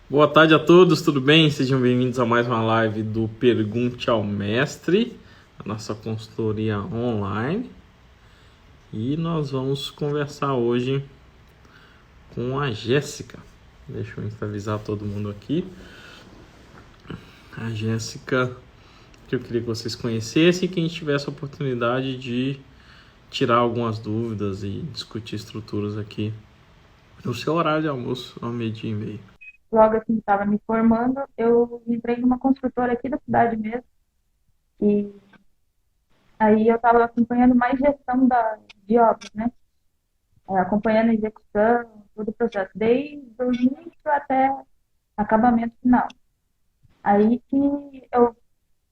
Boa tarde a todos, tudo bem? Sejam bem-vindos a mais uma live do Pergunte ao Mestre, a nossa consultoria online. E nós vamos conversar hoje com a Jéssica. Deixa eu avisar todo mundo aqui. A Jéssica, que eu queria que vocês conhecessem e quem tivesse a oportunidade de tirar algumas dúvidas e discutir estruturas aqui no seu horário de almoço, ao meio-dia e meio. Logo assim que estava me formando, eu entrei numa construtora aqui da cidade mesmo. E aí eu estava acompanhando mais gestão de obras, né? Acompanhando a execução, todo o processo, desde o início até acabamento final. Aí que eu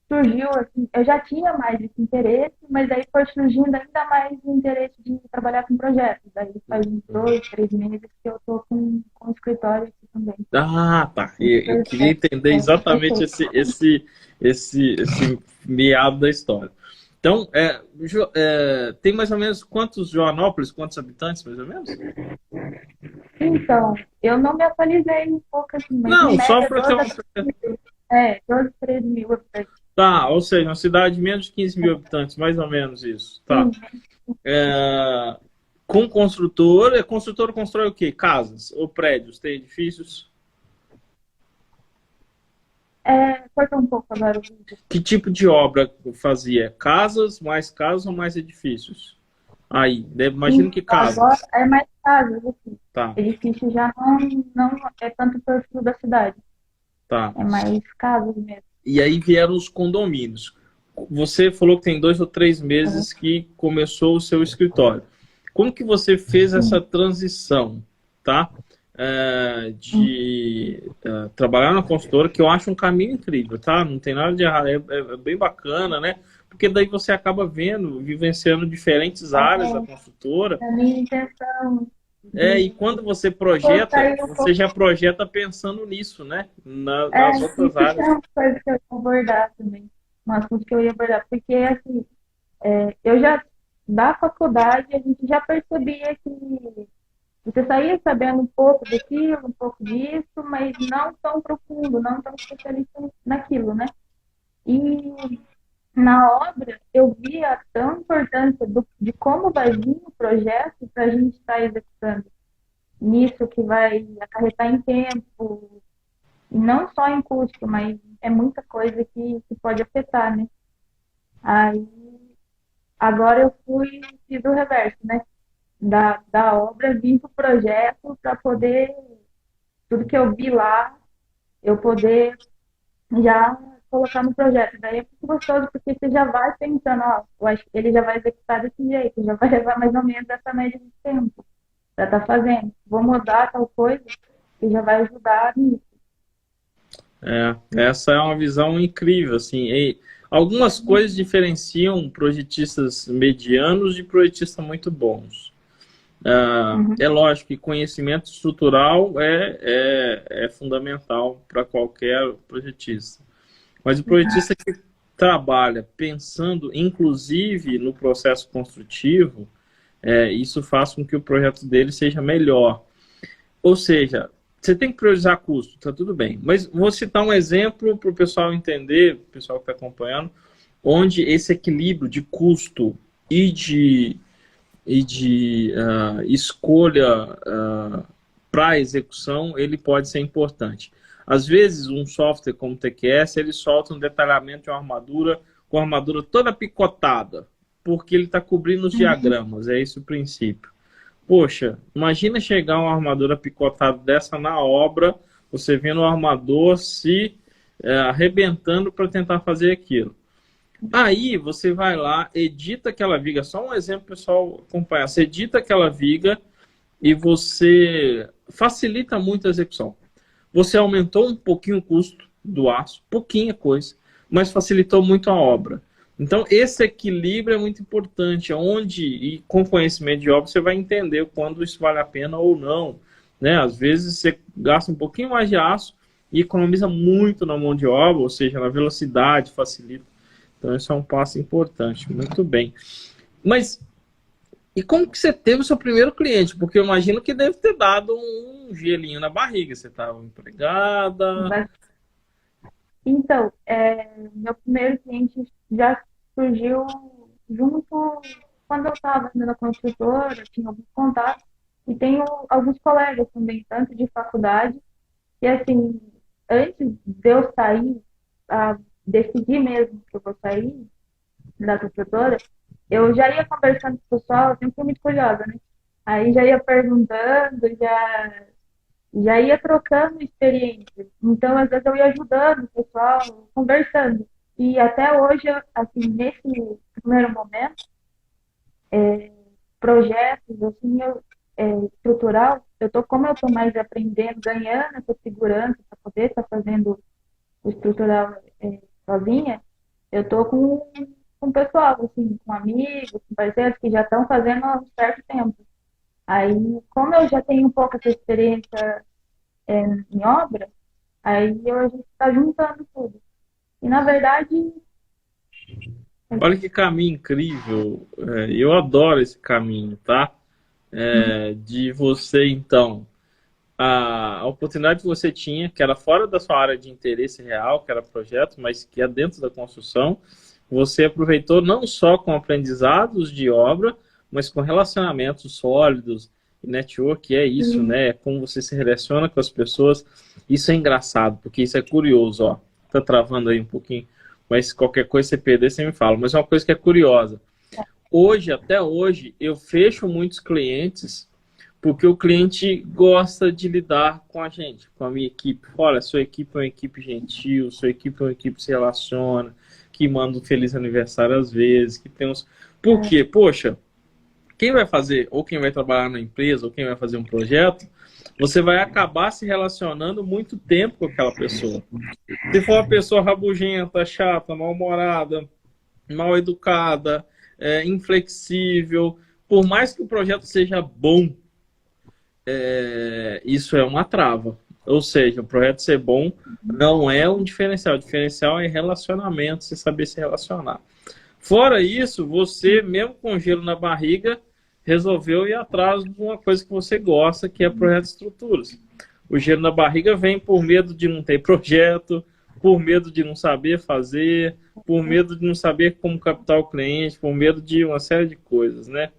surgiu, assim, eu já tinha mais esse interesse, mas aí foi surgindo ainda mais o interesse de trabalhar com projetos. Aí faz uns 2, 3 meses que eu estou com o escritório aqui também. Ah, tá. Eu queria Perfeito. entender exatamente Perfeito. esse meado da história. Então, tem mais ou menos quantos Joanópolis, quantos habitantes, mais ou menos? Então, eu não me atualizei um pouco assim, mas em Não, só média para ter 12 a uma... 13 mil. 12, 13 mil habitantes. Tá, ou seja, uma cidade de menos de 15 mil habitantes, mais ou menos isso. Tá. Sim, É, com construtor, construtor constrói o quê? Casas ou prédios? Tem edifícios? cortou um pouco agora o vídeo. Que tipo de obra fazia? Casas ou mais edifícios? Aí, imagino Sim, que agora casas. é mais casas, assim. Tá, Edifício já não é tanto o perfil da cidade. tá. É mais casas mesmo. E aí vieram os condomínios. Você falou que tem 2 ou 3 meses que começou o seu escritório. Como que você fez essa Sim. transição, tá? Trabalhar na consultora, que eu acho um caminho incrível, tá? Não tem nada de errado, é bem bacana, né? Porque daí você acaba vendo, vivenciando diferentes áreas da consultora. A minha intenção E de quando você projeta, sair um você pouco. já projeta pensando nisso, né? Nas outras Isso já é áreas. uma coisa que eu ia abordar também. Um assunto que eu ia abordar. Porque, assim, eu já, da faculdade, a gente já percebia que você saía sabendo um pouco daquilo, um pouco disso, mas não tão profundo, não tão especialista naquilo, né? E na obra eu via tão importância de como vai vir o projeto para a gente estar executando. Nisso que vai acarretar em tempo, e não só em custo, mas é muita coisa que pode afetar, né? Aí, agora eu fiz o reverso, né? Da obra, vim para o projeto para poder, tudo que eu vi lá, eu poder já colocar no projeto. Daí é muito gostoso, porque você já vai pensando, ó, eu acho que ele já vai executar desse jeito, já vai levar mais ou menos essa média de tempo para estar fazendo. Vou mudar tal coisa e já vai ajudar nisso. Essa é uma visão incrível, assim. E algumas coisas diferenciam projetistas medianos de projetistas muito bons. Uhum. É lógico que conhecimento estrutural é fundamental para qualquer projetista. Mas o projetista que trabalha pensando, inclusive, no processo construtivo, isso faz com que o projeto dele seja melhor. Ou seja, você tem que priorizar custo, tá tudo bem. Mas vou citar um exemplo para o pessoal entender, o pessoal que está acompanhando, onde esse equilíbrio de custo e de escolha para execução, ele pode ser importante. Às vezes, um software como o TQS, ele solta um detalhamento de uma armadura com a armadura toda picotada, porque ele está cobrindo os Uhum. diagramas, é esse o princípio. Poxa, imagina chegar uma armadura picotada dessa na obra, você vendo o armador se arrebentando para tentar fazer aquilo. Aí você vai lá, edita aquela viga, só um exemplo pessoal acompanhar. Você edita aquela viga e você facilita muito a execução. Você aumentou um pouquinho o custo do aço, pouquinha coisa, mas facilitou muito a obra. Então, esse equilíbrio é muito importante, onde, e com conhecimento de obra, você vai entender quando isso vale a pena ou não. Né? Às vezes, você gasta um pouquinho mais de aço e economiza muito na mão de obra, ou seja, na velocidade, facilita. Então, esse é um passo importante. Muito bem. Mas, e como que você teve o seu primeiro cliente? Porque eu imagino que deve ter dado um gelinho na barriga. Você estava empregada. Então, meu primeiro cliente já surgiu junto quando eu estava na construtora, tinha alguns contatos, e tenho alguns colegas também, tanto de faculdade, e assim, antes de eu sair, a decidir mesmo que eu vou sair da construtora, eu já ia conversando com o pessoal, eu sempre fui muito curiosa, né? Aí já ia perguntando, já ia trocando experiências. Então, às vezes, eu ia ajudando o pessoal, conversando. E até hoje, assim, nesse primeiro momento, projetos, assim, estrutural, como eu estou mais aprendendo, ganhando essa segurança para poder estar fazendo o estrutural sozinha, eu estou com o pessoal, assim, com amigos, com parceiros que já estão fazendo há um certo tempo. Aí, como eu já tenho um pouco essa experiência em obra, aí a gente está juntando tudo. E, na verdade... Olha que caminho incrível. Eu adoro esse caminho, tá? De você, então, a oportunidade que você tinha, que era fora da sua área de interesse real, que era projeto, mas que é dentro da construção, você aproveitou não só com aprendizados de obra, mas com relacionamentos sólidos, e network, é isso, né? É como você se relaciona com as pessoas. Isso é engraçado, porque isso é curioso, ó. Tá travando aí um pouquinho, mas qualquer coisa você perder, você me fala. Mas é uma coisa que é curiosa. Hoje, até hoje, eu fecho muitos clientes porque o cliente gosta de lidar com a gente, com a minha equipe. Olha, sua equipe é uma equipe gentil, sua equipe é uma equipe que se relaciona, que manda um feliz aniversário às vezes, que tem uns... Por quê? Poxa, quem vai fazer, ou quem vai trabalhar na empresa, ou quem vai fazer um projeto, você vai acabar se relacionando muito tempo com aquela pessoa. Se for uma pessoa rabugenta, chata, mal-humorada, mal educada, inflexível, por mais que o projeto seja bom, isso é uma trava. Ou seja, o projeto ser bom não é um diferencial. O diferencial é relacionamento, você saber se relacionar. Fora isso, você, mesmo com gelo na barriga, resolveu ir atrás de uma coisa que você gosta, que é projeto de estruturas. O gelo na barriga vem por medo de não ter projeto, por medo de não saber fazer, por medo de não saber como captar o cliente, por medo de uma série de coisas, né?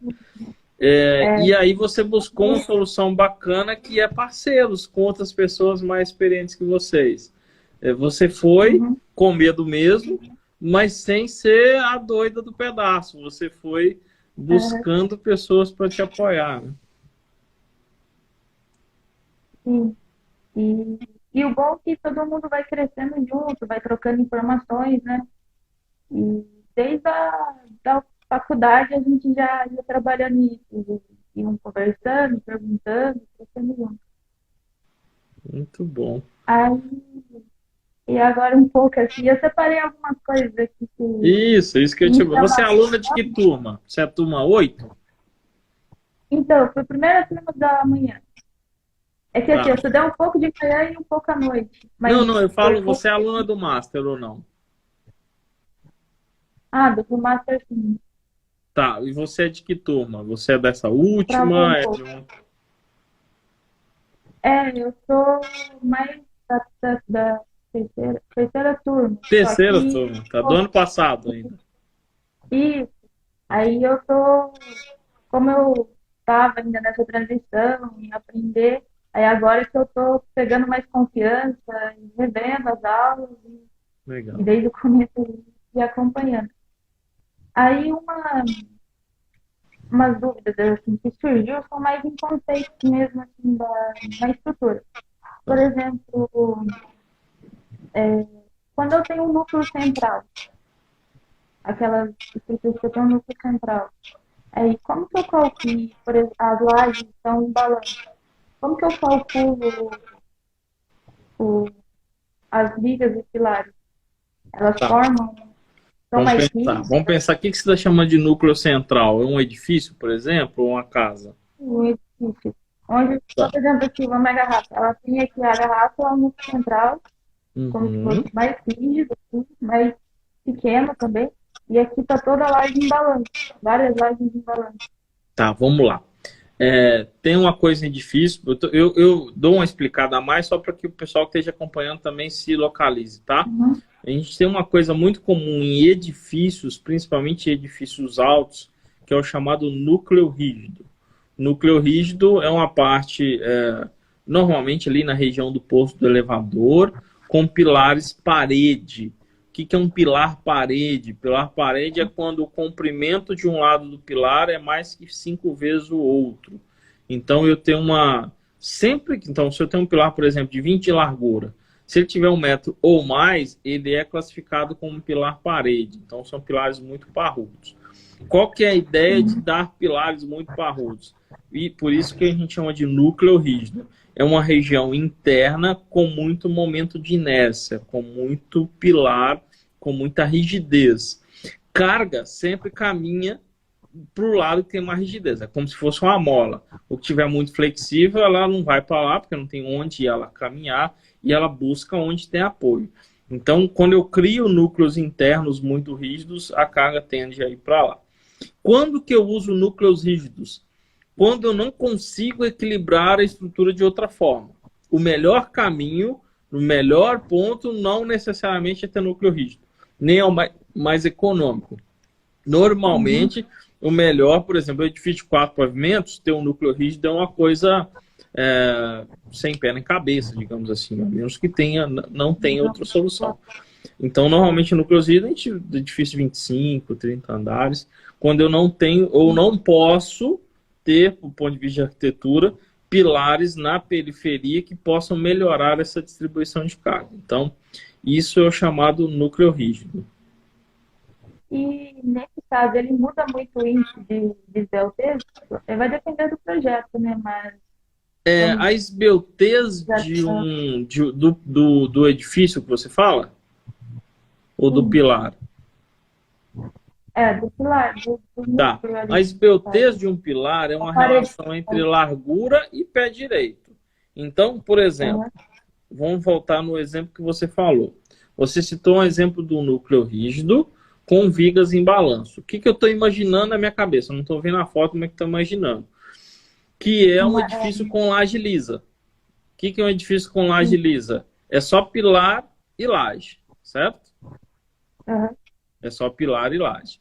E aí você buscou uma solução bacana que é parceiros com outras pessoas mais experientes que vocês. Você foi com medo mesmo, mas sem ser a doida do pedaço. Você foi buscando pessoas para te apoiar, né? Sim. E o bom é que todo mundo vai crescendo junto, vai trocando informações, né? E desde da faculdade a gente já ia trabalhando nisso, iam conversando, perguntando, crescendo junto. Muito bom. Aí, e agora um pouco assim, eu separei algumas coisas aqui Isso que eu te... Você é aluna de que turma? Você é a turma 8? Então, eu fui a primeira turma da manhã. É que assim, eu estudei um pouco de manhã e um pouco à noite. Mas não, eu falo, você é aluna do Master ou não? Do Master, sim. Tá, e você é de que turma? Você é dessa última? Eu sou mais da terceira turma. Terceira turma, tá? Do ano passado ainda. Isso. Aí eu como eu estava ainda nessa transição, em aprender, aí agora que eu estou pegando mais confiança, e revendo as aulas, Legal. E desde o começo e acompanhando. Aí umas dúvidas assim, que surgiu são mais em conceitos mesmo assim, da estrutura. Por exemplo, quando eu tenho um núcleo central, aquelas estruturas que eu tenho um núcleo central, aí como que eu calculo, por exemplo, as lajes estão em balanço? Como que eu calculo as vigas e pilares? Elas formam... Vamos pensar, o que você está chamando de núcleo central? É um edifício, por exemplo, ou uma casa? Um edifício. Onde, por exemplo, aqui, uma garrafa. Ela tem aqui a garrafa, é um núcleo central, como se fosse mais rígido, assim, mais pequeno também. E aqui está toda a laje em balanço. Várias lajes em balanço. Tá, vamos lá. Tem uma coisa em edifício, eu dou uma explicada a mais só para que o pessoal que esteja acompanhando também se localize, tá? Uhum. A gente tem uma coisa muito comum em edifícios, principalmente edifícios altos, que é o chamado núcleo rígido. Núcleo rígido é uma parte, normalmente ali na região do posto do elevador, com pilares parede. O que é um pilar parede? Pilar parede é quando o comprimento de um lado do pilar é mais que 5 vezes o outro. Então eu tenho então, se eu tenho um pilar, por exemplo, de 20 de largura, se ele tiver 1 metro ou mais, ele é classificado como um pilar parede. Então são pilares muito parrudos. Qual que é a ideia de dar pilares muito parrudos? E por isso que a gente chama de núcleo rígido. É uma região interna com muito momento de inércia, com muito pilar, com muita rigidez. Carga sempre caminha para o lado que tem mais rigidez. É como se fosse uma mola. O que tiver muito flexível, ela não vai para lá, porque não tem onde ela caminhar, e ela busca onde tem apoio. Então, quando eu crio núcleos internos muito rígidos, a carga tende a ir para lá. Quando que eu uso núcleos rígidos? Quando eu não consigo equilibrar a estrutura de outra forma. O melhor caminho, o melhor ponto, não necessariamente é ter núcleo rígido, nem é o mais econômico. Normalmente, o melhor, por exemplo, o edifício de 4 pavimentos, ter um núcleo rígido é uma coisa sem pé nem cabeça, digamos assim, a menos que não tenha outra solução. Então, normalmente, o núcleo rígido é edifício de 25, 30 andares, quando eu não tenho ou não posso ter, do ponto de vista de arquitetura, pilares na periferia que possam melhorar essa distribuição de carga. Então, isso é o chamado núcleo rígido. E nesse caso, ele muda muito o índice de esbeltez? Vai depender do projeto, né? Mas A esbeltez do edifício que você fala? Ou do pilar? do pilar, do Tá. núcleo ali. A esbeltez de um pilar é uma relação entre largura e pé direito. Então, por exemplo, vamos voltar no exemplo que você falou. Você citou um exemplo do núcleo rígido com vigas em balanço. O que eu estou imaginando na minha cabeça? Eu não estou vendo a foto, como é que estou imaginando. Que é um edifício com laje lisa. O que é um edifício com laje lisa? É só pilar e laje, certo? É só pilar e laje.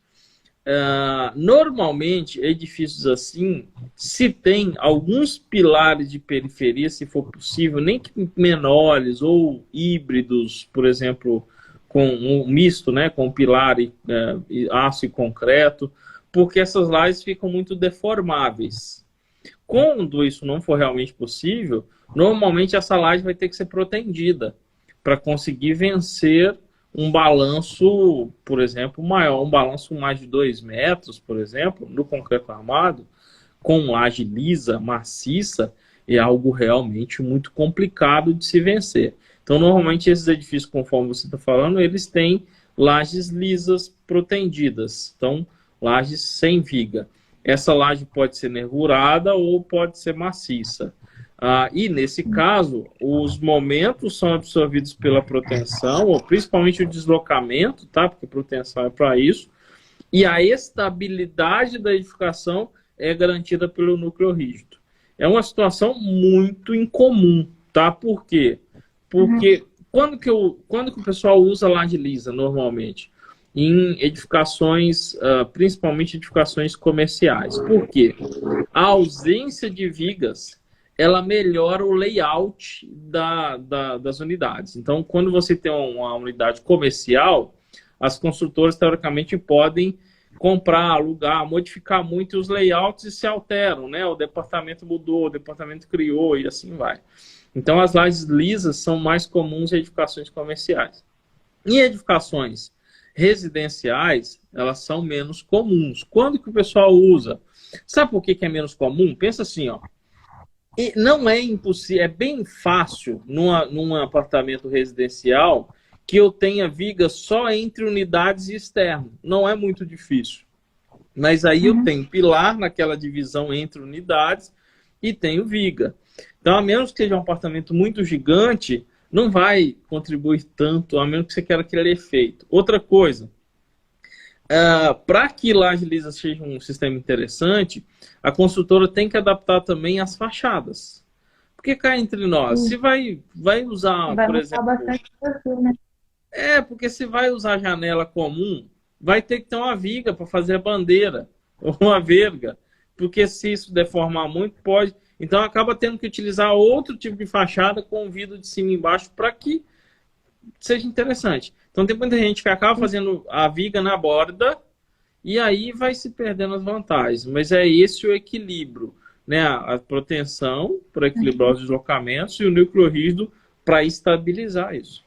Normalmente, edifícios assim, se tem alguns pilares de periferia, se for possível, nem que menores ou híbridos, por exemplo, com um misto, né, com pilar e aço e concreto, porque essas lajes ficam muito deformáveis. Quando isso não for realmente possível, normalmente essa laje vai ter que ser protendida para conseguir vencer um balanço, por exemplo, maior, um balanço mais de 2 metros, por exemplo, no concreto armado, com laje lisa, maciça, é algo realmente muito complicado de se vencer. Então, normalmente, esses edifícios, conforme você está falando, eles têm lajes lisas protendidas, então, lajes sem viga. Essa laje pode ser nervurada ou pode ser maciça. E, nesse caso, os momentos são absorvidos pela proteção, ou principalmente o deslocamento, tá? Porque a proteção é para isso, e a estabilidade da edificação é garantida pelo núcleo rígido. É uma situação muito incomum, tá? Por quê? Porque quando que o pessoal usa laje lisa, normalmente? Em edificações, principalmente edificações comerciais. Por quê? A ausência de vigas, ela melhora o layout das unidades. Então, quando você tem uma unidade comercial, as construtoras, teoricamente, podem comprar, alugar, modificar muito os layouts e se alteram, né? O departamento mudou, o departamento criou e assim vai. Então, as lajes lisas são mais comuns em edificações comerciais. Em edificações residenciais, elas são menos comuns. Quando que o pessoal usa? Sabe por que é menos comum? Pensa assim, ó. E não é impossível, é bem fácil num apartamento residencial que eu tenha viga só entre unidades e externo. Não é muito difícil. Mas aí eu tenho pilar naquela divisão entre unidades e tenho viga. Então, a menos que seja um apartamento muito gigante, não vai contribuir tanto, a menos que você queira aquele efeito. Outra coisa, Para que laje lisa seja um sistema interessante, a construtora tem que adaptar também as fachadas. Porque cá entre nós, Sim, se vai usar, vai por mudar exemplo, bastante perfil, né? porque se vai usar janela comum, vai ter que ter uma viga para fazer a bandeira, ou uma verga. Porque se isso deformar muito, pode. Então acaba tendo que utilizar outro tipo de fachada com vidro de cima e embaixo para que seja interessante. Então tem muita gente que acaba fazendo a viga na borda e aí vai se perdendo as vantagens. Mas é esse o equilíbrio, né? A proteção para equilibrar os deslocamentos e o núcleo rígido para estabilizar isso.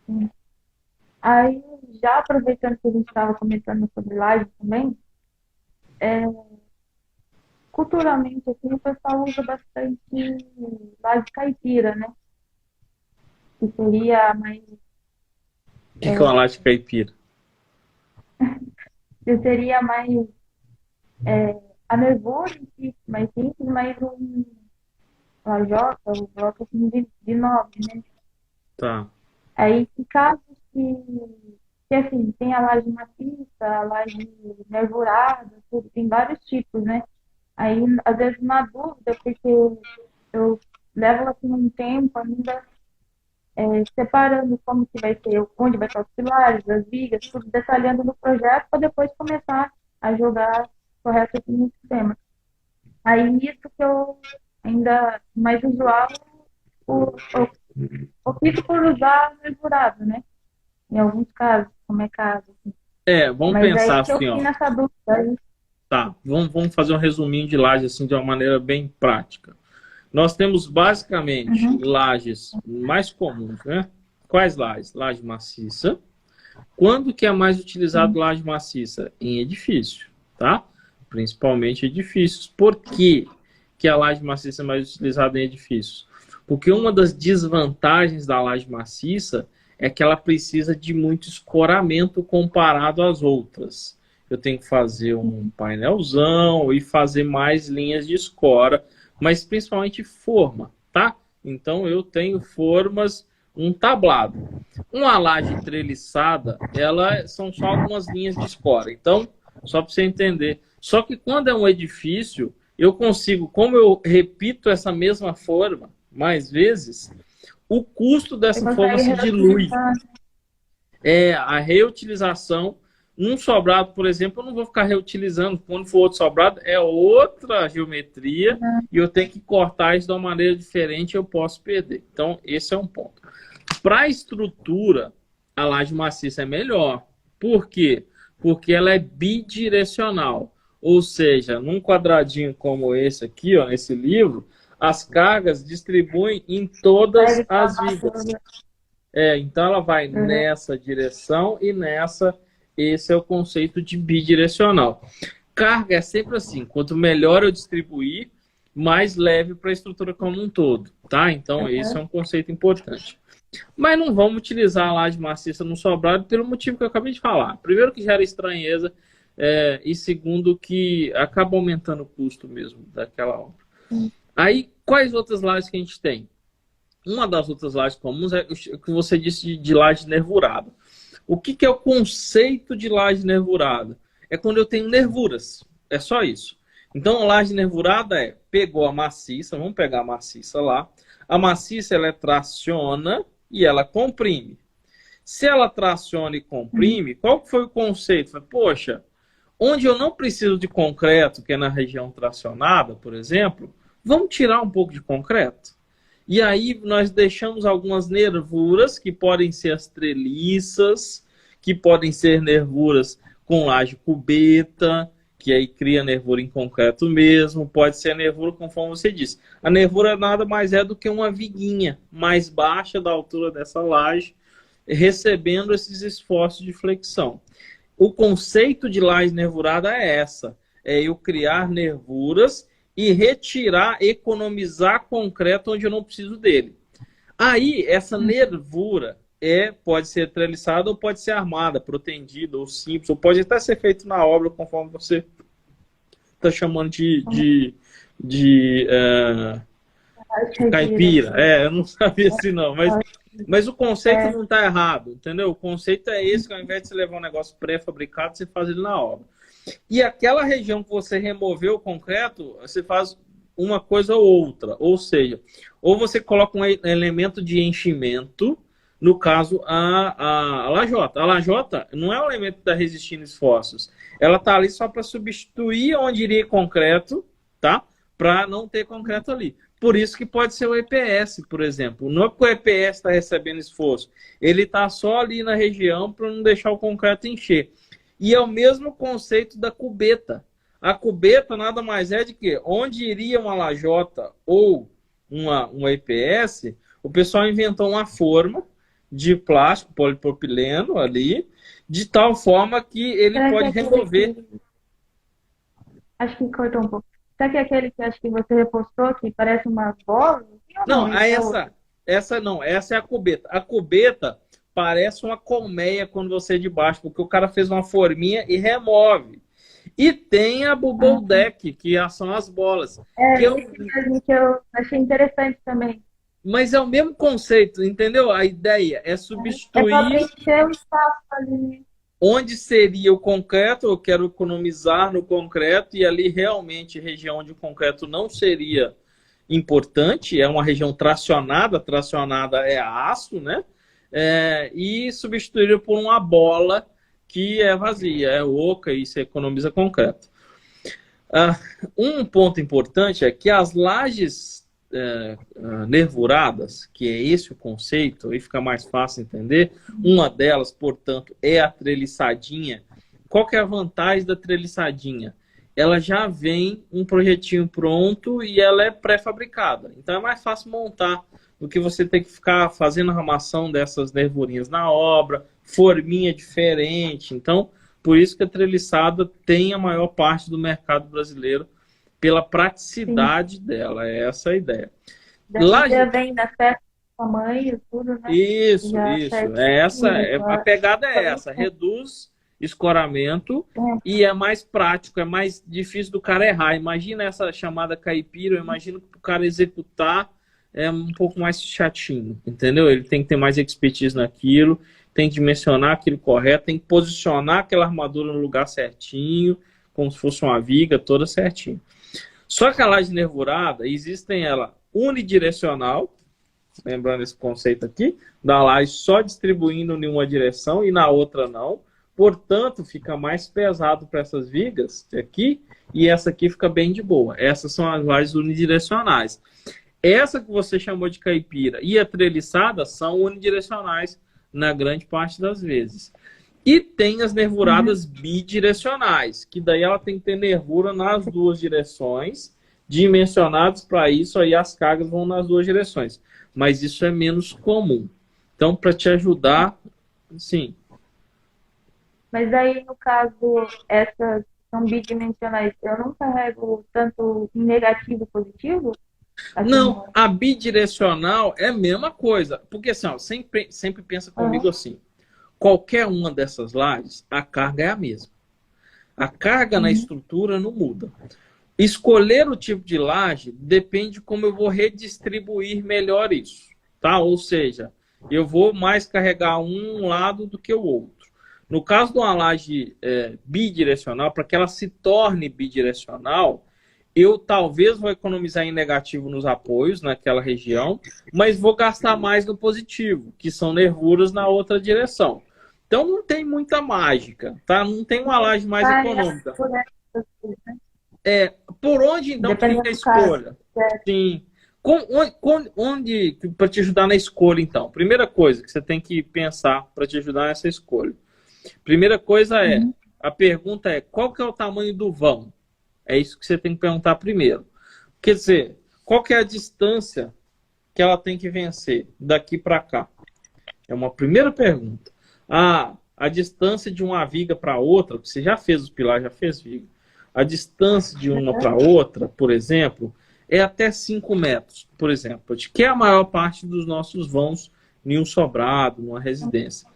Sim. Aí, já aproveitando que a gente estava comentando sobre laje também, é, culturalmente, assim, o pessoal usa bastante laje caipira, né? Que seria mais, O que é uma laje caipira? que seria mais a nervura em si, mais simples, mas um lajota, o bloco assim, de nobre, né? Tá. Aí, em casos que assim, tem a laje maciça, a laje nervurada, tudo, tem vários tipos, né? Aí, às vezes, na dúvida, porque eu levo assim um tempo ainda separando como que vai ser, onde vai estar os pilares, as vigas, tudo detalhando no projeto para depois começar a jogar correto aqui no sistema. Aí nisso que eu ainda mais usual, o, opto por usar mergulhado, né? Em alguns casos, como é caso. Assim. Vamos Mas aí pensar que eu assim, fiquei ó. nessa dúvida. Aí, Tá, vamos fazer um resuminho de laje assim de uma maneira bem prática. Nós temos basicamente uhum, lajes mais comuns, né? Quais lajes? Laje maciça. Quando que é mais utilizado sim, laje maciça? Em edifício, tá? Principalmente edifícios. Por que que a laje maciça é mais utilizada em edifícios? Porque uma das desvantagens da laje maciça é que ela precisa de muito escoramento comparado às outras. Eu tenho que fazer um painelzão e fazer mais linhas de escora, mas principalmente forma, tá? Então eu tenho formas, um tablado. Uma laje treliçada, ela são só algumas linhas de escora. Então, só para você entender. Só que quando é um edifício, eu consigo, como eu repito essa mesma forma mais vezes, o custo você dessa forma consegue se dilui. reutilizar. A reutilização. Um sobrado, por exemplo, eu não vou ficar reutilizando. Quando for outro sobrado, é outra geometria Né? e eu tenho que cortar isso de uma maneira diferente e eu posso perder. Então, esse é um ponto. Para a estrutura, a laje maciça é melhor. Por quê? Porque ela é bidirecional. Ou seja, num quadradinho como esse aqui, ó, nesse livro, as cargas distribuem em todas Consegue as salvar vigas. tudo. Então ela vai Uhum. nessa direção e nessa. Esse é o conceito de bidirecional. Carga é sempre assim: quanto melhor eu distribuir, mais leve para a estrutura como um todo, tá? Então esse é um conceito importante. Mas não vamos utilizar a laje maciça no sobrado pelo motivo que eu acabei de falar. Primeiro que gera estranheza e segundo que acaba aumentando o custo mesmo daquela obra. Aí, quais outras lajes que a gente tem? Uma das outras lajes comuns é o que você disse de laje nervurada. O que é o conceito de laje nervurada? É quando eu tenho nervuras. É só isso. Então, a laje nervurada pegou a maciça, vamos pegar a maciça lá. A maciça, ela traciona e ela comprime. Se ela traciona e comprime, qual foi o conceito? Poxa, onde eu não preciso de concreto, que é na região tracionada, por exemplo, vamos tirar um pouco de concreto. E aí nós deixamos algumas nervuras, que podem ser as treliças, que podem ser nervuras com laje cubeta, que aí cria nervura em concreto mesmo, pode ser a nervura conforme você disse. A nervura nada mais é do que uma viguinha mais baixa da altura dessa laje, recebendo esses esforços de flexão. O conceito de laje nervurada é essa, é eu criar nervuras e retirar, economizar concreto onde eu não preciso dele. Aí, essa nervura pode ser treliçada ou pode ser armada, protendida ou simples, ou pode até ser feito na obra, conforme você está chamando de Caipira. Caipira. Eu não sabia assim não, mas o conceito não está errado, entendeu? O conceito é esse, que ao invés de você levar um negócio pré-fabricado, você faz ele na obra. E aquela região que você removeu o concreto, você faz uma coisa ou outra. Ou seja, ou você coloca um elemento de enchimento, no caso, a lajota. A lajota não é um elemento da resistindo esforços. Ela está ali só para substituir onde iria concreto, tá? Para não ter concreto ali. Por isso que pode ser o EPS, por exemplo. Não é porque o EPS está recebendo esforço. Ele está só ali na região para não deixar o concreto encher. E é o mesmo conceito da cubeta. A cubeta nada mais é de que onde iria uma lajota ou uma EPS, o pessoal inventou uma forma de plástico, polipropileno ali, de tal forma que ele Será que é pode aquele remover. acho que cortou um pouco. Será que é aquele que acho que você repostou, que parece uma bola? Sim ou Não, não? Esse é outro. essa não, essa é a cubeta. A cubeta parece uma colmeia quando você é de baixo, porque o cara fez uma forminha e remove. E tem a bubble deck, que são as bolas. Que é Esse mesmo que eu achei interessante também. Mas é o mesmo conceito, entendeu? A ideia é É para substituir preencher o espaço ali. onde seria o concreto. Eu quero economizar no concreto, e ali realmente região onde o concreto não seria importante, é uma região tracionada é aço, né? E substituir por uma bola que é vazia, é oca, e você economiza concreto. Um ponto importante é que as lajes nervuradas, que é esse o conceito, aí fica mais fácil entender. Uma delas, portanto, é a treliçadinha. Qual que é a vantagem da treliçadinha? Ela já vem um projetinho pronto e ela é pré-fabricada. Então é mais fácil montar do que você ter que ficar fazendo a armação dessas nervurinhas na obra, forminha diferente. Então, por isso que a treliçada tem a maior parte do mercado brasileiro, pela praticidade dela. É essa a ideia. Daí já vem da festa do tamanho, tudo, né? Isso. Certinho, A pegada é essa. Reduz escoramento e é mais prático, é mais difícil do cara errar. Imagina essa chamada caipira, eu imagino que o cara executar é um pouco mais chatinho, entendeu? Ele tem que ter mais expertise naquilo, tem que dimensionar aquilo correto, tem que posicionar aquela armadura no lugar certinho, como se fosse uma viga toda certinho. Só que a laje nervurada, existem ela unidirecional, lembrando esse conceito aqui, da laje só distribuindo em uma direção e na outra não. Portanto, fica mais pesado para essas vigas aqui, e essa aqui fica bem de boa. Essas são as lajes unidirecionais. Essa que você chamou de caipira e a treliçada são unidirecionais na grande parte das vezes. E tem as nervuradas bidirecionais, que daí ela tem que ter nervura nas duas direções, dimensionados para isso, aí as cargas vão nas duas direções. Mas isso é menos comum. Então, para te ajudar, sim. Mas aí, no caso, essas são bidimensionais. Eu não carrego tanto em negativo e positivo? Assim, Não, a bidirecional é a mesma coisa. Porque assim, ó, sempre pensa comigo assim. Qualquer uma dessas lajes, a carga é a mesma. A carga na estrutura não muda. Escolher o tipo de laje depende de como eu vou redistribuir melhor isso. Tá? Ou seja, eu vou mais carregar um lado do que o outro. No caso de uma laje bidirecional, para que ela se torne bidirecional, eu talvez vou economizar em negativo nos apoios naquela região, mas vou gastar mais no positivo, que são nervuras na outra direção. Então não tem muita mágica, tá? Não tem uma laje mais econômica. Por onde então fica a escolha? Sim. Onde para te ajudar na escolha, então? Primeira coisa que você tem que pensar para te ajudar nessa escolha. Primeira coisa a pergunta é, qual que é o tamanho do vão? É isso que você tem que perguntar primeiro. Quer dizer, qual que é a distância que ela tem que vencer daqui para cá? É uma primeira pergunta. A distância de uma viga para outra, você já fez os pilares, já fez viga. A distância de uma para outra, por exemplo, é até 5 metros, por exemplo, que é a maior parte dos nossos vãos em um sobrado, numa residência.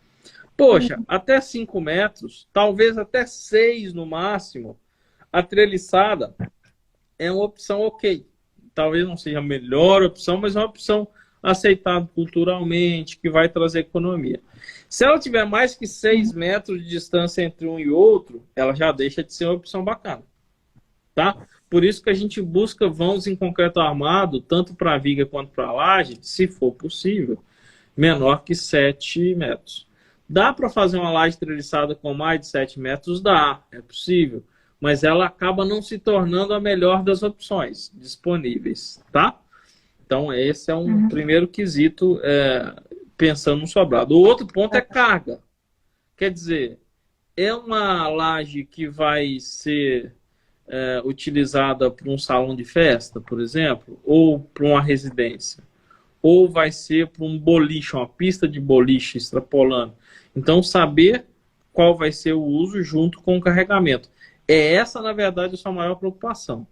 Poxa, até 5 metros, talvez até 6 no máximo, a treliçada é uma opção ok. talvez não seja a melhor opção, mas é uma opção aceitada culturalmente, que vai trazer economia. Se ela tiver mais que 6 metros de distância entre um e outro, ela já deixa de ser uma opção bacana. Tá? Por isso que a gente busca vãos em concreto armado, tanto para a viga quanto para a laje, se for possível, menor que 7 metros. Dá para fazer uma laje treliçada com mais de 7 metros? Dá, é possível. Mas ela acaba não se tornando a melhor das opções disponíveis. Tá? Então, esse é um primeiro quesito pensando no sobrado. O outro ponto é carga. Quer dizer, é uma laje que vai ser utilizada para um salão de festa, por exemplo, ou para uma residência, ou vai ser para um boliche, uma pista de boliche, extrapolando. Então, saber qual vai ser o uso junto com o carregamento. Essa, na verdade, a sua maior preocupação.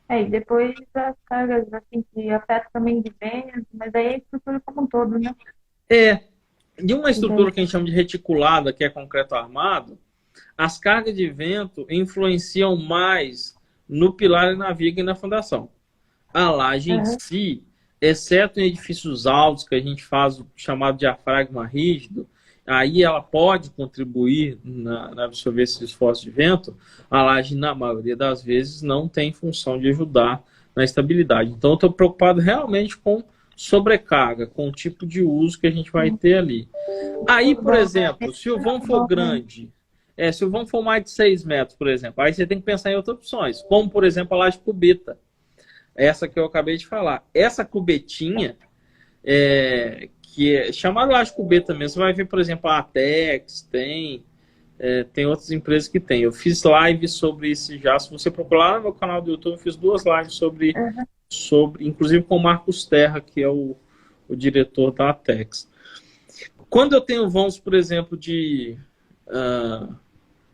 E depois as cargas, assim, que afetam também de vento, mas aí a estrutura como um todo, né? De uma estrutura que a gente chama de reticulada, que é concreto armado, as cargas de vento influenciam mais no pilar e na viga e na fundação. A laje em si, exceto em edifícios altos, que a gente faz o chamado diafragma rígido, aí ela pode contribuir na absorver esse esforço de vento. A laje, na maioria das vezes, não tem função de ajudar na estabilidade. Então, eu estou preocupado realmente com sobrecarga, com o tipo de uso que a gente vai ter ali. Aí, por exemplo, se o vão for grande, se o vão for mais de 6 metros, por exemplo, aí você tem que pensar em outras opções, como, por exemplo, a laje cubeta. Essa que eu acabei de falar. Essa cubetinha, que é chamada laje cubeta mesmo, você vai ver, por exemplo, a Atex, tem outras empresas que tem. Eu fiz live sobre isso já. Se você procurar no meu canal do YouTube, eu fiz 2 lives sobre inclusive com o Marcos Terra, que é o diretor da Atex. Quando eu tenho vãos, por exemplo, de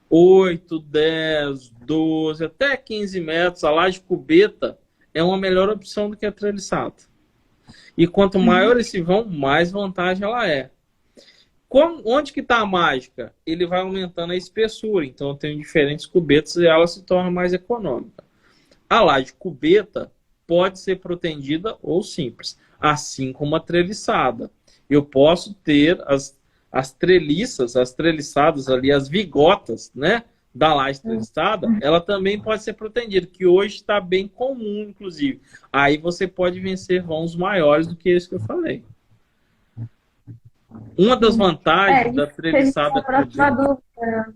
8, 10, 12, até 15 metros, a laje cubeta é uma melhor opção do que a treliçada. E quanto maior esse vão, mais vantagem ela é. Onde que está a mágica? Ele vai aumentando a espessura. Então eu tenho diferentes cubetas e ela se torna mais econômica. A laje cubeta pode ser protendida ou simples, assim como a treliçada. Eu posso ter as treliças, as treliçadas ali, as vigotas, né, da laje treliçada, ela também pode ser protendida, que hoje está bem comum, inclusive. Aí você pode vencer vãos maiores do que esse que eu falei. Uma das vantagens da treliçada cubeta...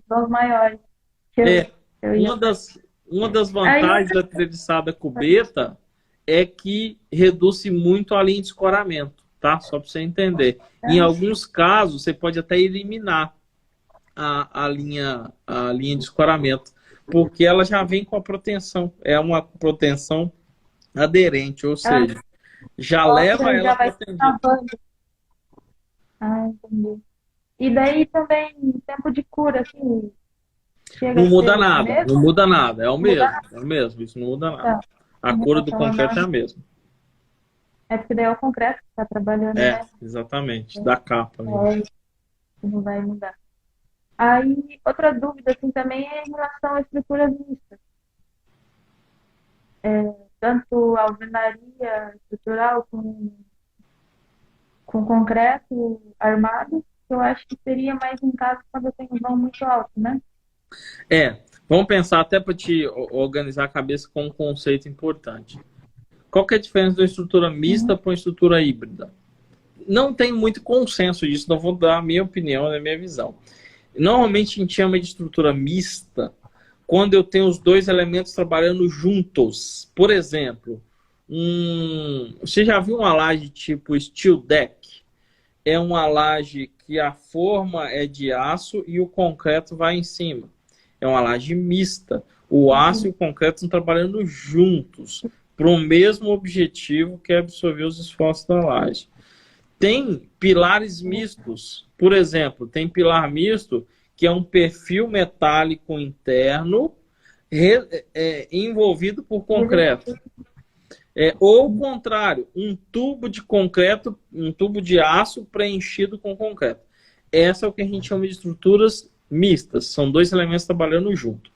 Vãos maiores. Uma das vantagens da treliçada cubeta é que reduz muito a linha de escoramento, tá? Só para você entender. Em alguns casos, você pode até eliminar a linha de escoramento, porque ela já vem com a proteção. É uma proteção aderente, ou seja, já leva ela protegida. Entendi. E daí também, tempo de cura, assim... Não muda nada, não muda nada. É o mesmo, isso não muda nada. A cura do concreto é a mesma. Porque daí é o concreto que está trabalhando, né? Exatamente, da capa. Não vai mudar. Aí, outra dúvida assim, também é em relação à estrutura mista. Tanto a alvenaria estrutural com concreto armado, que eu acho que seria mais em caso quando eu tenho um vão muito alto, né? Vamos pensar até para te organizar a cabeça com um conceito importante. Qual que é a diferença da estrutura mista para uma estrutura híbrida? Não tem muito consenso disso, não vou dar a minha opinião, a minha visão. Normalmente a gente chama de estrutura mista quando eu tenho os dois elementos trabalhando juntos. Por exemplo, você já viu uma laje tipo steel deck? É uma laje que a forma é de aço e o concreto vai em cima. É uma laje mista. O aço e o concreto estão trabalhando juntos para o mesmo objetivo, que é absorver os esforços da laje. Tem pilares mistos. Por exemplo, tem pilar misto que é um perfil metálico interno envolvido por concreto. Ou o contrário, um tubo de concreto, um tubo de aço preenchido com concreto. Essa é o que a gente chama de estruturas mistas. São dois elementos trabalhando junto.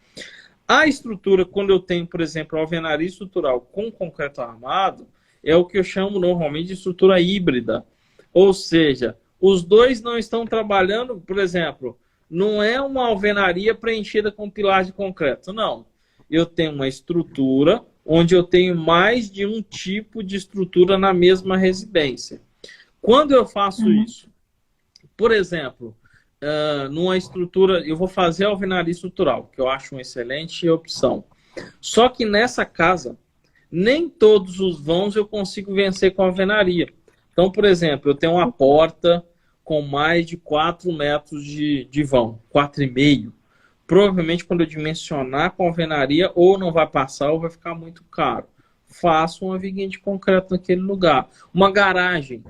A estrutura, quando eu tenho, por exemplo, a alvenaria estrutural com concreto armado, é o que eu chamo normalmente de estrutura híbrida. Ou seja, os dois não estão trabalhando, por exemplo, não é uma alvenaria preenchida com pilar de concreto, não. Eu tenho uma estrutura onde eu tenho mais de um tipo de estrutura na mesma residência. Quando eu faço isso, por exemplo, numa estrutura, eu vou fazer a alvenaria estrutural, que eu acho uma excelente opção. Só que nessa casa, nem todos os vãos eu consigo vencer com a alvenaria. Então, por exemplo, eu tenho uma porta com mais de 4 metros de vão, 4,5. Provavelmente, quando eu dimensionar com a alvenaria, ou não vai passar ou vai ficar muito caro. Faço uma viguinha de concreto naquele lugar. Uma garagem.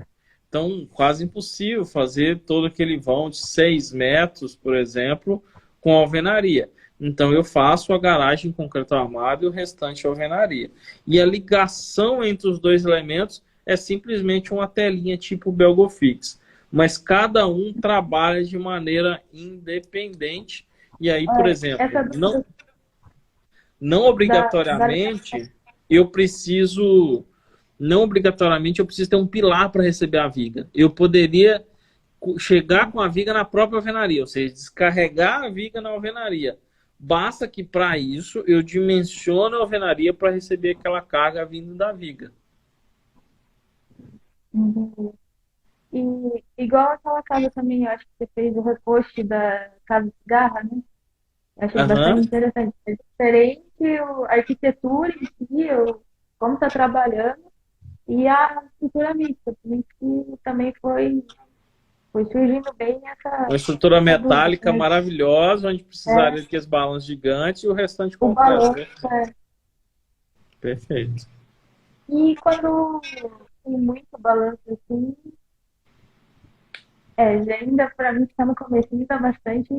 Então, quase impossível fazer todo aquele vão de 6 metros, por exemplo, com alvenaria. Então, eu faço a garagem em concreto armado e o restante alvenaria. E a ligação entre os dois elementos é simplesmente uma telinha tipo Belgofix. Mas cada um trabalha de maneira independente. E aí, por exemplo, não obrigatoriamente eu preciso... Não obrigatoriamente eu preciso ter um pilar para receber a viga. Eu poderia chegar com a viga na própria alvenaria, ou seja, descarregar a viga na alvenaria. Basta que para isso eu dimensione a alvenaria para receber aquela carga vindo da viga. E igual aquela casa também, eu acho que você fez o reposte da casa de cigarra, né? Eu achei bastante interessante. É diferente a arquitetura em si, como está trabalhando, e a estrutura mista, que também foi surgindo bem essa... Uma estrutura metálica maravilhosa, onde precisaria daqueles balanços gigantes e o restante concreto. Perfeito. E quando tem muito balanço assim, ainda para mim que está no começo, dá bastante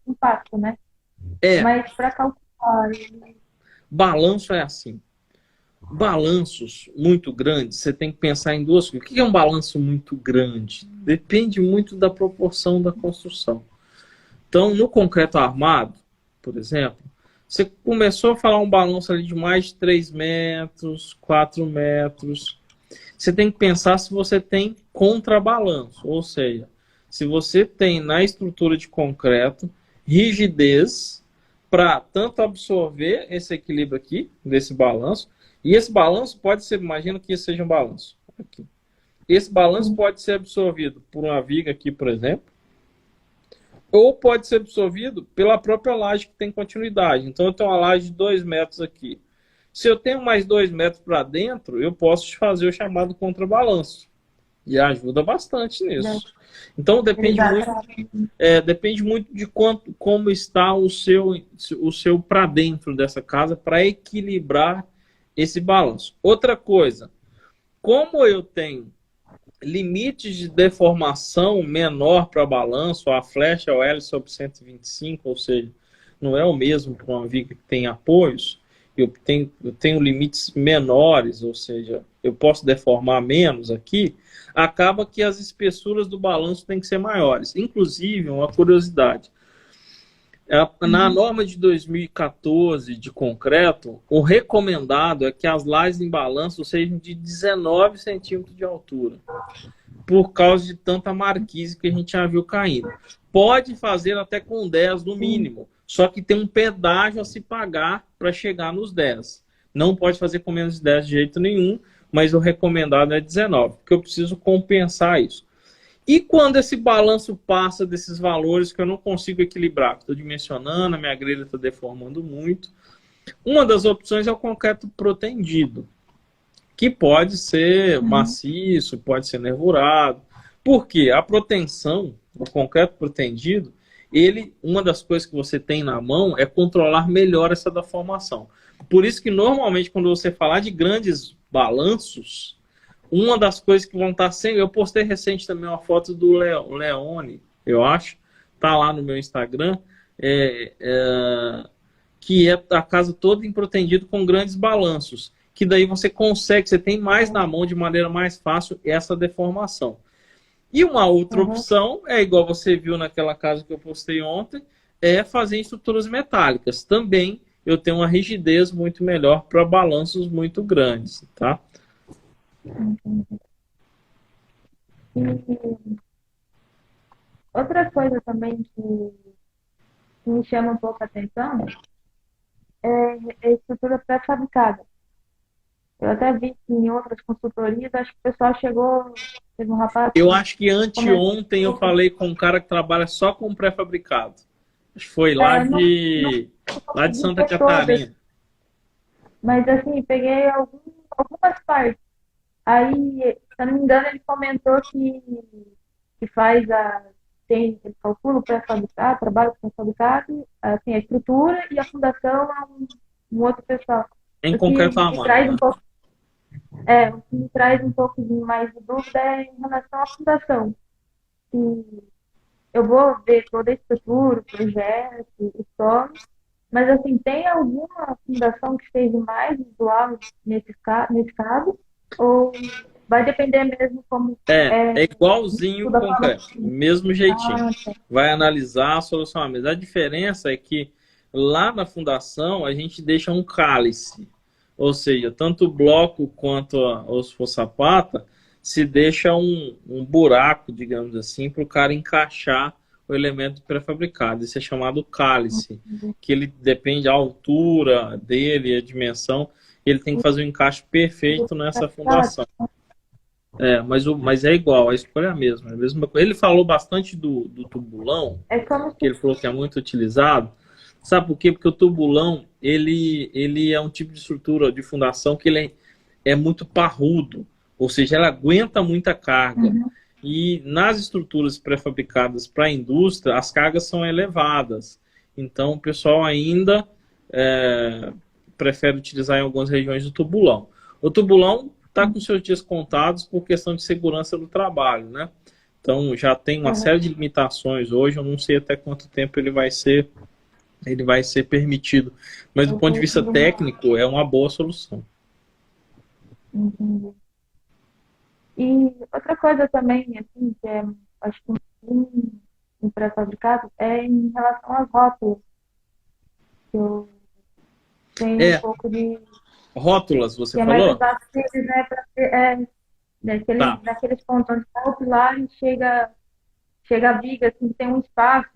impacto, né? Mas para calcular... Balanço é assim. Balanços muito grandes, você tem que pensar em duas coisas. O que é um balanço muito grande? Depende muito da proporção da construção. Então, no concreto armado, por exemplo, você começou a falar um balanço ali de mais de 3 metros, 4 metros. Você tem que pensar se você tem contrabalanço, ou seja, se você tem na estrutura de concreto rigidez para tanto absorver esse equilíbrio aqui, desse balanço. E esse balanço pode ser, imagina que isso seja um balanço. Aqui. Esse balanço pode ser absorvido por uma viga aqui, por exemplo, ou pode ser absorvido pela própria laje que tem continuidade. Então, eu tenho uma laje de 2 metros aqui. Se eu tenho mais 2 metros para dentro, eu posso fazer o chamado contrabalanço. E ajuda bastante nisso. Então, depende muito de como está o seu para dentro dessa casa para equilibrar esse balanço. Outra coisa, como eu tenho limites de deformação menor para balanço, a flecha é o L sobre 125, ou seja, não é o mesmo para uma viga que tem apoios, eu tenho limites menores, ou seja, eu posso deformar menos aqui, acaba que as espessuras do balanço têm que ser maiores. Inclusive, uma curiosidade, na norma de 2014 de concreto, o recomendado é que as lajes em balanço sejam de 19 centímetros de altura, por causa de tanta marquise que a gente já viu caindo. Pode fazer até com 10 no mínimo, só que tem um pedágio a se pagar para chegar nos 10. Não pode fazer com menos de 10 de jeito nenhum, mas o recomendado é 19, porque eu preciso compensar isso. E quando esse balanço passa desses valores que eu não consigo equilibrar, estou dimensionando, a minha grelha está deformando muito, uma das opções é o concreto protendido, que pode ser maciço, pode ser nervurado. Por quê? A proteção, o concreto protendido, uma das coisas que você tem na mão é controlar melhor essa deformação. Por isso que normalmente quando você falar de grandes balanços, uma das coisas que vão estar sempre... Eu postei recente também uma foto do Leone, eu acho, tá lá no meu Instagram, que é a casa toda protendido com grandes balanços, que daí você tem mais na mão de maneira mais fácil essa deformação. E uma outra opção, igual você viu naquela casa que eu postei ontem, é fazer estruturas metálicas, também eu tenho uma rigidez muito melhor para balanços muito grandes, tá? E outra coisa também que me chama um pouco a atenção é a estrutura pré-fabricada. Eu até vi que em outras consultorias, acho que o pessoal chegou, teve um rapaz Eu que acho que anteontem eu comentou, falei com um cara que trabalha só com pré-fabricado. Acho que foi não lá de consegui Santa ver todas, Catarina. mas assim, peguei algumas partes. Aí, se eu não me engano, ele comentou que faz ele calcula o pré-fabricado, trabalha com pré-fabricado, assim, a estrutura e a fundação é um outro pessoal. Em O que concreto me traz armado, um né? pouco, o que me traz um pouco mais de dúvida é em relação à fundação. Que eu vou ver toda a estrutura, o projeto, o plano, mas assim, tem alguma fundação que seja mais visual nesse caso? Ou vai depender mesmo como É igualzinho o tudo a forma concreto, mesmo jeitinho. tá. Vai analisar a solução. Mas a diferença é que lá na fundação a gente deixa um cálice, ou seja, tanto o bloco quanto os força-pata se deixa um buraco, digamos assim, para o cara encaixar o elemento pré-fabricado. Isso é chamado cálice, que ele depende da altura dele, a dimensão, ele tem que fazer o encaixe perfeito nessa fundação. Mas é igual, a escolha é a mesma. É a mesma coisa. Ele falou bastante do tubulão, É como que se ele falou que é muito utilizado. Sabe por quê? Porque o tubulão, ele é um tipo de estrutura de fundação que ele é muito parrudo, ou seja, ela aguenta muita carga. uhum, E nas estruturas pré-fabricadas para a indústria, as cargas são elevadas. Então, o pessoal ainda prefere utilizar em algumas regiões o tubulão. O tubulão está com seus dias contados por questão de segurança do trabalho, né? Então, já tem uma uhum, série de limitações hoje, eu não sei até quanto tempo ele vai ser permitido. Mas do ponto de vista técnico, é uma boa solução. entendi. E outra coisa também, assim, que é, acho que em pré-fabricado, é em relação às rótulas, que eu tenho um É, pouco de, rótulas, você que é mais falou? usado neles, né, para Tá. naqueles pontos onde está o pilar e chega a viga, assim, tem um espaço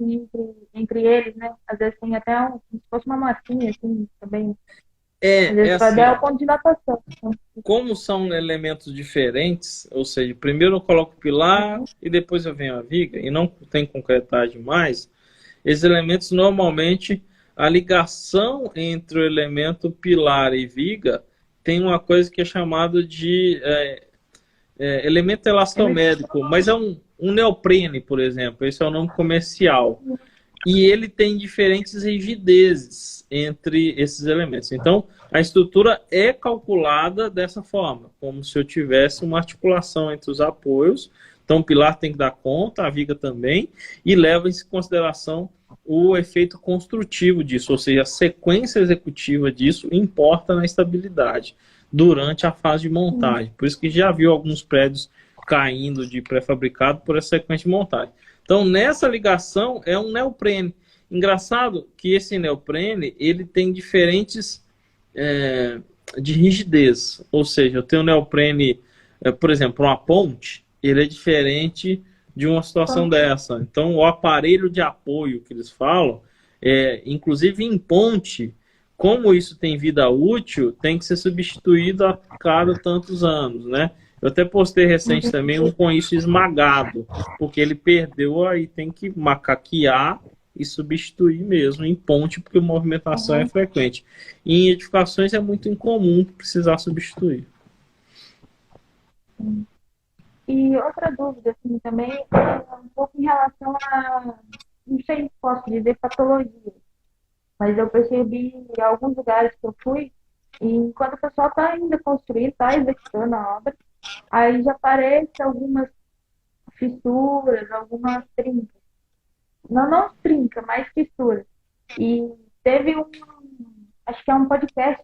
entre eles, né? Às vezes tem até como se fosse uma massinha, assim, também. Às É vezes para assim, dar ó. o ponto de dilatação. Então, Como são elementos diferentes, ou seja, primeiro eu coloco o pilar e depois eu venho a viga, e não tem concretagem mais, esses elementos normalmente, a ligação entre o elemento pilar e viga tem uma coisa que é chamado de elemento ele, elastométrico, mas é um neoprene, por exemplo, esse é o nome comercial. E ele tem diferentes rigidezes entre esses elementos. Então, a estrutura é calculada dessa forma, como se eu tivesse uma articulação entre os apoios. Então, o pilar tem que dar conta, a viga também, e leva em consideração o efeito construtivo disso, ou seja, a sequência executiva disso importa na estabilidade durante a fase de montagem. Por isso que já viu alguns prédios caindo de pré-fabricado por essa sequência de montagem. Então, nessa ligação é um neoprene. Engraçado que esse neoprene ele tem diferentes de rigidez. Ou seja, eu tenho um neoprene, por exemplo, uma ponte, ele é diferente de uma situação dessa. Então, o aparelho de apoio que eles falam, inclusive em ponte, como isso tem vida útil, tem que ser substituído a cada tantos anos, né? Eu até postei recente também um com isso esmagado, porque ele perdeu, aí tem que macaquear e substituir mesmo em ponte, porque a movimentação é frequente. E em edificações é muito incomum precisar substituir. e outra dúvida, assim, também é um pouco em relação a, não sei se posso dizer patologia, mas eu percebi em alguns lugares que eu fui, e quando o pessoal está ainda construindo, está executando a obra, aí já aparecem algumas fissuras, algumas trincas. Não trinca, mas fissura. E teve acho que é um podcast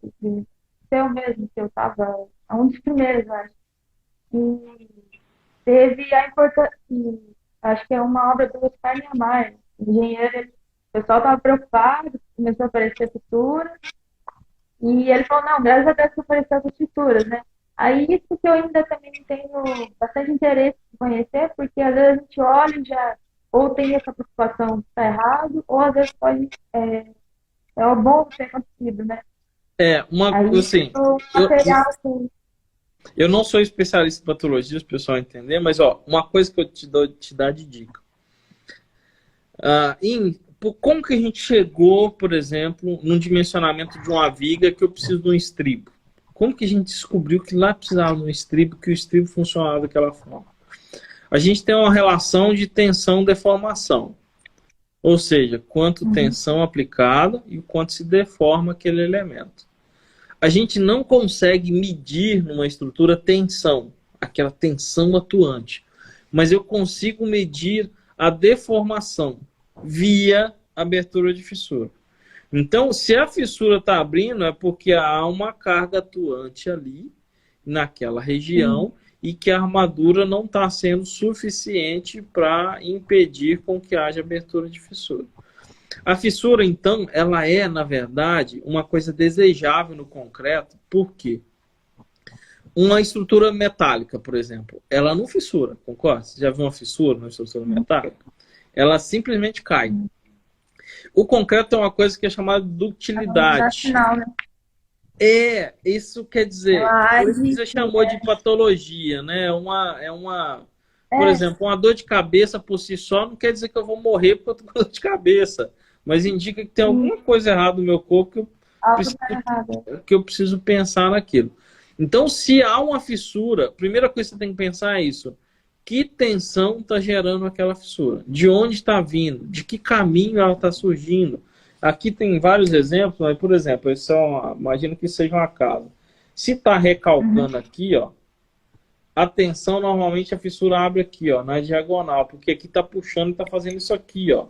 seu mesmo, que eu estava, é um dos primeiros, eu acho. E teve a importância, acho que é uma obra do Oscar Niemeyer, engenheiro, o pessoal estava preocupado começou a aparecer fissuras. E ele falou, não, graças a Deus que apareceu essas fissuras, né? Aí isso que eu ainda também tenho bastante interesse em conhecer, porque às vezes a gente olha e já ou tem essa preocupação que está errado, ou às vezes pode, é o bom ter acontecido, né? Aí Assim, o eu, material, assim, eu não sou especialista em patologia, para o pessoal entender, mas ó, uma coisa que eu te dar de dica. Como que a gente chegou, por exemplo, num dimensionamento de uma viga que eu preciso de um estribo? Como que a gente descobriu que lá precisava de um estribo, que o estribo funcionava daquela forma? A gente tem uma relação de tensão-deformação. Ou seja, quanto tensão aplicada e o quanto se deforma aquele elemento. A gente não consegue medir numa estrutura tensão, aquela tensão atuante, mas eu consigo medir a deformação via abertura de fissura. Então, se a fissura está abrindo, é porque há uma carga atuante ali, naquela região, e que a armadura não está sendo suficiente para impedir com que haja abertura de fissura. A fissura, então, ela é, na verdade, uma coisa desejável no concreto, por quê? Uma estrutura metálica, por exemplo, ela não fissura, concorda? Você já viu uma fissura numa estrutura metálica? Ela simplesmente cai. O concreto é uma coisa que é chamada de ductilidade. né? Isso quer dizer, por isso que você chamou de patologia, né? Por exemplo, uma dor de cabeça por si só não quer dizer que eu vou morrer porque eu tô com dor de cabeça, mas indica que tem alguma coisa errada no meu corpo que eu preciso pensar naquilo. Então, se há uma fissura, a primeira coisa que você tem que pensar é isso. Que tensão está gerando aquela fissura? De onde está vindo? De que caminho ela está surgindo? Aqui tem vários exemplos, mas, por exemplo, imagina que seja uma casa. Se está recalcando aqui, ó, a tensão, normalmente a fissura abre aqui, ó, na diagonal, porque aqui está puxando e está fazendo isso aqui, ó.